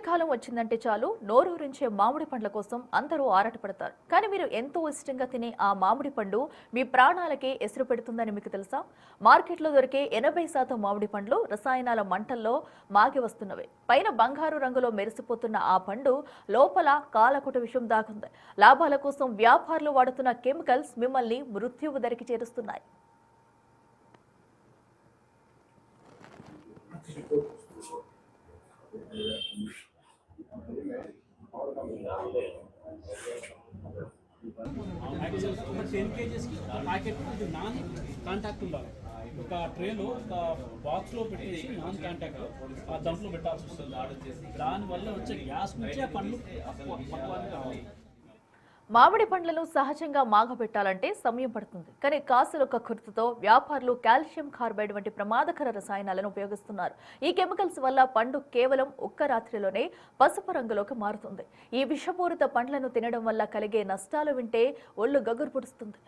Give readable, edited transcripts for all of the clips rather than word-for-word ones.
చలికాలం వచ్చిందంటే చాలు నోరూరించే మామిడి పండ్ల కోసం అందరూ ఆరాటపడతారు. కానీ మీరు ఎంతో ఇష్టంగా తినే ఆ మామిడి పండు మీ ప్రాణాలకే ఎసురు పెడుతుందని మీకు తెలుసా? మార్కెట్లో దొరికే 80% మామిడి పండ్లు రసాయనాల మంటల్లో మాగి వస్తున్నవే. పైన బంగారు రంగులో మెరిసిపోతున్న ఆ పండు లోపల కాలకుట విషం దాగుంది. లాభాల కోసం వ్యాపారులు వాడుతున్న కెమికల్స్ మిమ్మల్ని మృత్యువు దరికి చేరుస్తున్నాయి. ఒక 10 కేజీస్కి ప్యాకెట్ ఇది నాన్ కాంటాక్ట్ ఉండాలి. ఒక ట్రేలో ఒక బాక్స్లో పెట్టేసి నాన్ కాంటాక్ట్ ఆ దంట్లో పెట్టాల్సి వస్తుంది. దానివల్ల వచ్చే గ్యాస్ నుంచి ఆ పండ్లు పక్వానికి రావాలి. మామిడి పండ్లను సహజంగా మాగబెట్టాలంటే సమయం పడుతుంది. కానీ కాసులొక్క కుర్తుతో వ్యాపారులు కాల్షియం కార్బైడ్ వంటి ప్రమాదకర రసాయనాలను ఉపయోగిస్తున్నారు. ఈ కెమికల్స్ వల్ల పండు కేవలం ఒక్క రాత్రిలోనే పసుపు రంగులోకి మారుతుంది. ఈ విషపూరిత పండ్లను తినడం వల్ల కలిగే నష్టాలు వింటే ఒళ్ళు గగురు పుడుస్తుంది.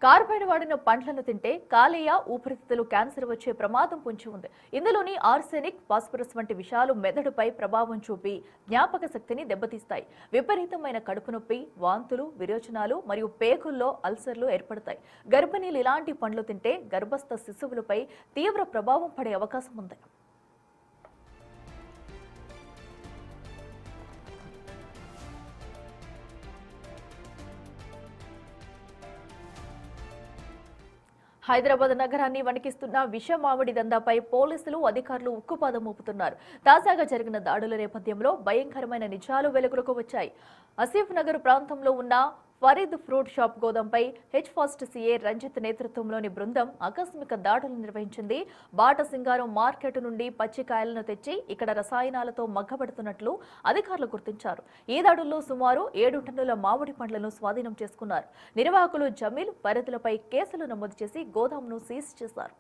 కార్బైడ్ వాడిన పండ్లను తింటే కాలేయ, ఊపిరితిత్తులు క్యాన్సర్ వచ్చే ప్రమాదం పొంచి ఉంది. ఇందులోని ఆర్సెనిక్, ఫాస్ఫరస్ వంటి విషాలు మెదడుపై ప్రభావం చూపి జ్ఞాపక శక్తిని దెబ్బతీస్తాయి. విపరీతమైన కడుపు నొప్పి, వాంతులు, విరోచనాలు మరియు పేగుల్లో అల్సర్లు ఏర్పడతాయి. గర్భిణీలు ఇలాంటి పండ్లు తింటే గర్భస్థ శిశువులపై తీవ్ర ప్రభావం పడే అవకాశం ఉంది. హైదరాబాద్ నగరాన్ని వణికిస్తున్న విష మామిడి దందాపై పోలీసులు, అధికారులు ఉక్కుపాదం మోపుతున్నారు. తాజాగా జరిగిన దాడుల నేపథ్యంలో భయంకరమైన నిజాలు వెలుగులోకి వచ్చాయి. ఆసిఫ్ నగర్ ప్రాంతంలో ఉన్న ఫరీద్ ఫ్రూట్ షాప్ గోదాంపై హెచ్ఫాస్ట్ సీఏ రంజిత్ నేతృత్వంలోని బృందం ఆకస్మిక దాడులు నిర్వహించింది. బాట సింగారం మార్కెట్ నుండి పచ్చికాయలను తెచ్చి ఇక్కడ రసాయనాలతో మగ్గబడుతున్నట్లు అధికారులు గుర్తించారు. ఈ దాడుల్లో సుమారు 7 టన్నుల మామిడి పండ్లను స్వాధీనం చేసుకున్నారు. నిర్వాహకులు జమీల్, ఫరీద్లపై కేసులు నమోదు చేసి గోదాంను సీజ్ చేశారు.